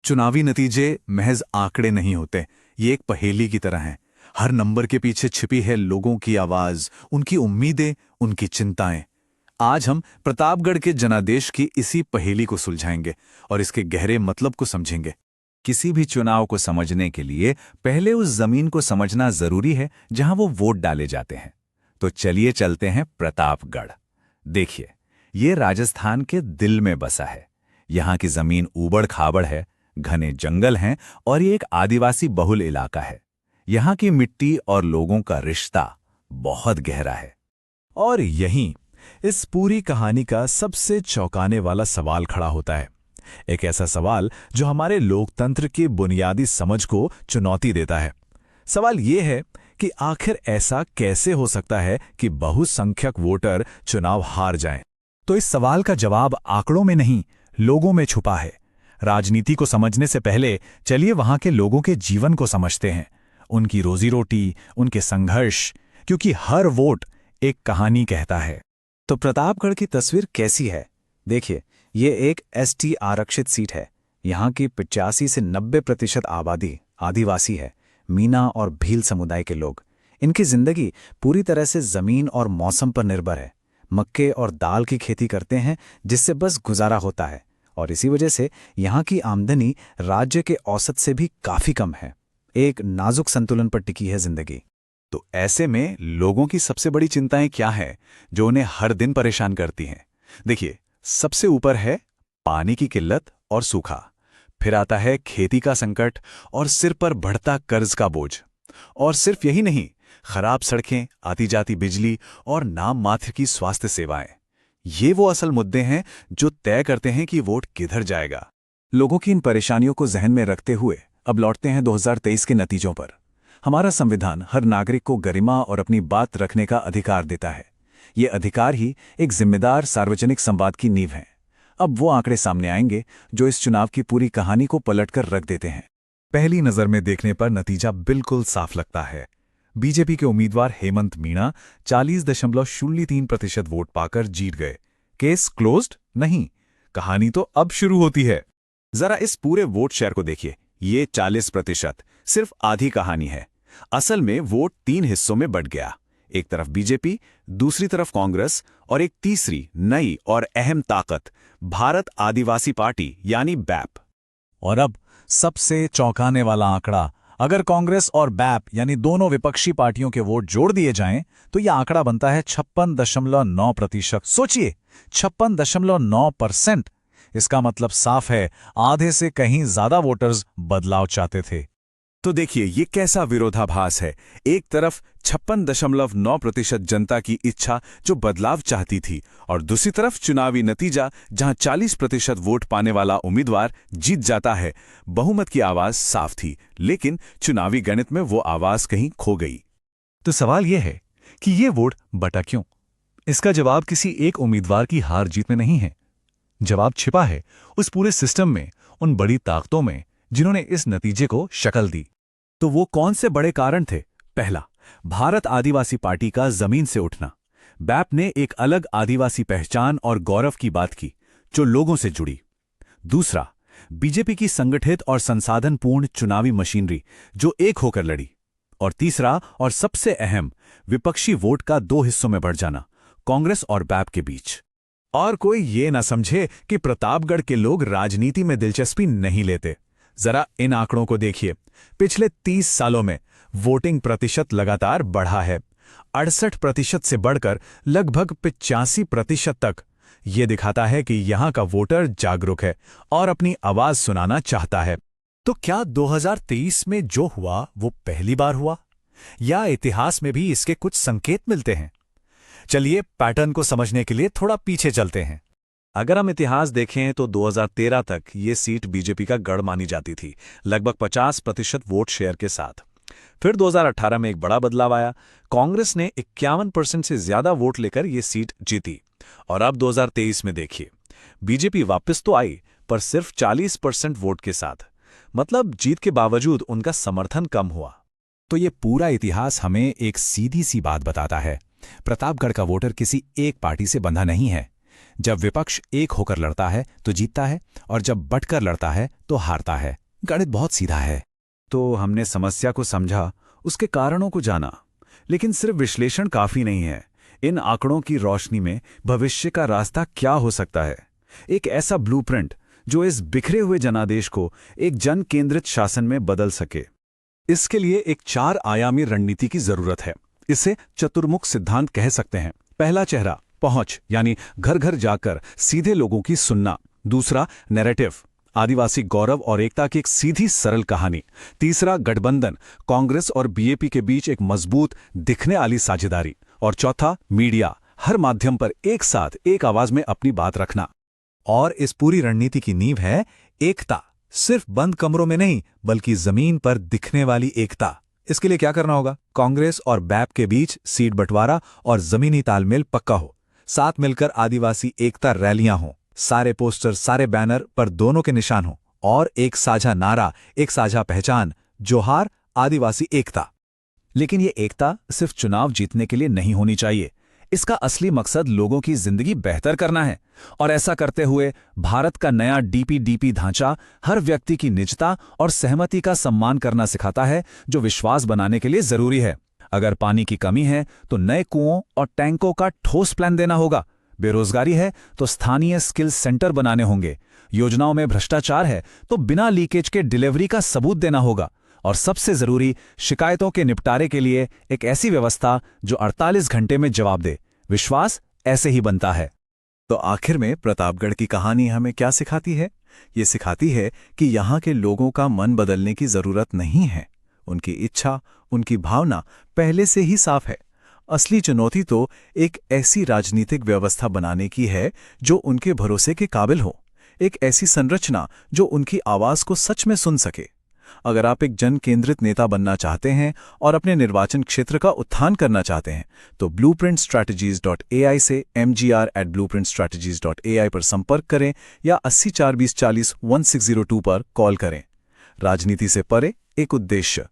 चुनावी नतीजे महज आंकड़े नहीं होते, ये एक पहेली की तरह हैं। हर नंबर के पीछे छिपी है लोगों की आवाज, उनकी उम्मीदें, उनकी चिंताएं। आज हम प्रतापगढ़ के जनादेश की इसी पहेली को सुलझाएंगे और इसके गहरे मतलब को समझेंगे। किसी भी चुनाव को समझने के लिए पहले उस जमीन को समझना जरूरी है जहां वो वोट डाले जाते हैं। तो चलिए चलते हैं प्रतापगढ़। देखिए, ये राजस्थान के दिल में बसा है। यहाँ की जमीन ऊबड़ खाबड़ है, घने जंगल हैं और ये एक आदिवासी बहुल इलाका है। यहाँ की मिट्टी और लोगों का रिश्ता बहुत गहरा है। और यहीं इस पूरी कहानी का सबसे चौंकाने वाला सवाल खड़ा होता है। एक ऐसा सवाल जो हमारे लोकतंत्र की बुनियादी समझ को चुनौती देता है। सवाल ये है कि आखिर ऐसा कैसे हो सकता है कि बहुसंख्यक वोटर चुनाव हार जाएं? तो इस सवाल का जवाब आंकड़ों में नहीं, लोगों में छुपा है। राजनीति को समझने से पहले चलिए वहां के लोगों के जीवन को समझते हैं, उनकी रोजी रोटी, उनके संघर्ष, क्योंकि हर वोट एक कहानी कहता है। तो प्रतापगढ़ की तस्वीर कैसी है? देखिए, ये एक एसटी आरक्षित सीट है। यहाँ की 85 से 90% आबादी आदिवासी है, मीना और भील समुदाय के लोग। इनकी जिंदगी पूरी तरह से जमीन और मौसम पर निर्भर है। मक्के और दाल की खेती करते हैं, जिससे बस गुजारा होता है, और इसी वजह से यहाँ की आमदनी राज्य के औसत से भी काफी कम है। एक नाजुक संतुलन पर टिकी है जिंदगी। तो ऐसे में लोगों की सबसे बड़ी चिंताएं क्या हैं जो उन्हें हर दिन परेशान करती हैं? देखिए, सबसे ऊपर है पानी की किल्लत और सूखा, फिर आता है खेती का संकट और सिर पर बढ़ता कर्ज का बोझ। और सिर्फ यही नहीं, खराब सड़कें, आती जाती बिजली और नाम मात्र की स्वास्थ्य सेवाएं। ये वो असल मुद्दे हैं जो तय करते हैं कि वोट किधर जाएगा। लोगों की इन परेशानियों को जहन में रखते हुए अब लौटते हैं 2023 के नतीजों पर। हमारा संविधान हर नागरिक को गरिमा और अपनी बात रखने का अधिकार देता है। ये अधिकार ही एक जिम्मेदार सार्वजनिक संवाद की नींव है। अब वो आंकड़े सामने आएंगे जो इस चुनाव की पूरी कहानी को पलटकर रख देते हैं। पहली नजर में देखने पर नतीजा बिल्कुल साफ लगता है। बीजेपी के उम्मीदवार हेमंत मीणा 40.03% वोट पाकर जीत गए। Case closed? नहीं, कहानी तो अब शुरू होती है। जरा इस पूरे वोट शेयर को देखिए। ये 40% सिर्फ आधी कहानी है। असल में वोट 3 हिस्सों में बंट गया। एक तरफ बीजेपी, दूसरी तरफ कांग्रेस और एक तीसरी नई और अहम ताकत भारत आदिवासी पार्टी यानी बैप। और अब सबसे चौंकाने वाला आंकड़ा, अगर कांग्रेस और बैप यानी दोनों विपक्षी पार्टियों के वोट जोड़ दिए जाएं तो यह आंकड़ा बनता है 56.9%। सोचिए, 56.9%। इसका मतलब साफ है, आधे से कहीं ज्यादा वोटर्स बदलाव चाहते थे। तो देखिए, ये कैसा विरोधाभास है। एक तरफ 56.9% जनता की इच्छा जो बदलाव चाहती थी, और दूसरी तरफ चुनावी नतीजा जहां 40% वोट पाने वाला उम्मीदवार जीत जाता है। बहुमत की आवाज साफ थी, लेकिन चुनावी गणित में वो आवाज कहीं खो गई। तो सवाल यह है कि ये वोट बटा क्यों? इसका जवाब किसी एक उम्मीदवार की हार जीत में नहीं है। जवाब छिपा है उस पूरे सिस्टम में, उन बड़ी ताकतों में जिन्होंने इस नतीजे को शक्ल दी। तो वो कौन से बड़े कारण थे? पहला, भारत आदिवासी पार्टी का जमीन से उठना। बैप ने एक अलग आदिवासी पहचान और गौरव की बात की जो लोगों से जुड़ी। दूसरा, बीजेपी की संगठित और संसाधनपूर्ण चुनावी मशीनरी जो एक होकर लड़ी। और तीसरा और सबसे अहम, विपक्षी वोट का 2 हिस्सों में बढ़ जाना, कांग्रेस और बैप के बीच। और कोई ये ना समझे कि प्रतापगढ़ के लोग राजनीति में दिलचस्पी नहीं लेते। जरा इन आंकड़ों को देखिए। पिछले 30 सालों में वोटिंग प्रतिशत लगातार बढ़ा है, 68% से बढ़कर लगभग 85% तक। ये दिखाता है कि यहाँ का वोटर जागरूक है और अपनी आवाज सुनाना चाहता है। तो क्या 2023 में जो हुआ वो पहली बार हुआ, या इतिहास में भी इसके कुछ संकेत मिलते हैं? चलिए पैटर्न को समझने के लिए थोड़ा पीछे चलते हैं। अगर हम इतिहास देखें तो 2013 तक ये सीट बीजेपी का गढ़ मानी जाती थी, लगभग 50% वोट शेयर के साथ। फिर 2018 में एक बड़ा बदलाव आया। कांग्रेस ने 51% से ज्यादा वोट लेकर ये सीट जीती। और अब 2023 में देखिए, बीजेपी वापस तो आई, पर सिर्फ 40% वोट के साथ। मतलब जीत के बावजूद उनका समर्थन कम हुआ। तो ये पूरा इतिहास हमें एक सीधी सी बात बताता है, प्रतापगढ़ का वोटर किसी एक पार्टी से बंधा नहीं है। जब विपक्ष एक होकर लड़ता है तो जीतता है, और जब बंटकर लड़ता है तो हारता है। गणित बहुत सीधा है। तो हमने समस्या को समझा, उसके कारणों को जाना, लेकिन सिर्फ विश्लेषण काफी नहीं है। इन आंकड़ों की रोशनी में भविष्य का रास्ता क्या हो सकता है? एक ऐसा ब्लूप्रिंट जो इस बिखरे हुए जनादेश को एक जन केंद्रित शासन में बदल सके। इसके लिए एक 4 आयामी रणनीति की जरूरत है। इसे चतुर्मुख सिद्धांत कह सकते हैं। पहला चेहरा, पहुंच, यानी घर घर जाकर सीधे लोगों की सुनना। दूसरा, नैरेटिव, आदिवासी गौरव और एकता की एक सीधी सरल कहानी। तीसरा, गठबंधन, कांग्रेस और बीएपी के बीच एक मजबूत दिखने वाली साझेदारी। और चौथा, मीडिया, हर माध्यम पर एक साथ एक आवाज में अपनी बात रखना। और इस पूरी रणनीति की नींव है एकता। सिर्फ बंद कमरों में नहीं, बल्कि जमीन पर दिखने वाली एकता। इसके लिए क्या करना होगा? कांग्रेस और बैप के बीच सीट बंटवारा और जमीनी तालमेल पक्का हो। साथ मिलकर आदिवासी एकता रैलियां हों। सारे पोस्टर, सारे बैनर पर दोनों के निशान हों। और एक साझा नारा, एक साझा पहचान, जोहार आदिवासी एकता। लेकिन ये एकता सिर्फ चुनाव जीतने के लिए नहीं होनी चाहिए। इसका असली मकसद लोगों की जिंदगी बेहतर करना है। और ऐसा करते हुए भारत का नया डीपीडीपी ढांचा हर व्यक्ति की निजता और सहमति का सम्मान करना सिखाता है, जो विश्वास बनाने के लिए जरूरी है। अगर पानी की कमी है तो नए कुओं और टैंकों का ठोस प्लान देना होगा। बेरोजगारी है तो स्थानीय स्किल सेंटर बनाने होंगे। योजनाओं में भ्रष्टाचार है तो बिना लीकेज के डिलीवरी का सबूत देना होगा। और सबसे जरूरी, शिकायतों के निपटारे के लिए एक ऐसी व्यवस्था जो 48 घंटे में जवाब दे। विश्वास ऐसे ही बनता है। तो आखिर में प्रतापगढ़ की कहानी हमें क्या सिखाती है? ये सिखाती है कि यहाँ के लोगों का मन बदलने की जरूरत नहीं है। उनकी इच्छा, उनकी भावना पहले से ही साफ है। असली चुनौती तो एक ऐसी राजनीतिक व्यवस्था बनाने की है जो उनके भरोसे के काबिल हो। एक ऐसी संरचना जो उनकी आवाज को सच में सुन सके। अगर आप एक जन केंद्रित नेता बनना चाहते हैं और अपने निर्वाचन क्षेत्र का उत्थान करना चाहते हैं, तो blueprintstrategies.ai से mgr@blueprintstrategies.ai पर संपर्क करें या 80 4 20 40 1602 पर कॉल करें। राजनीति से परे एक उद्देश्य,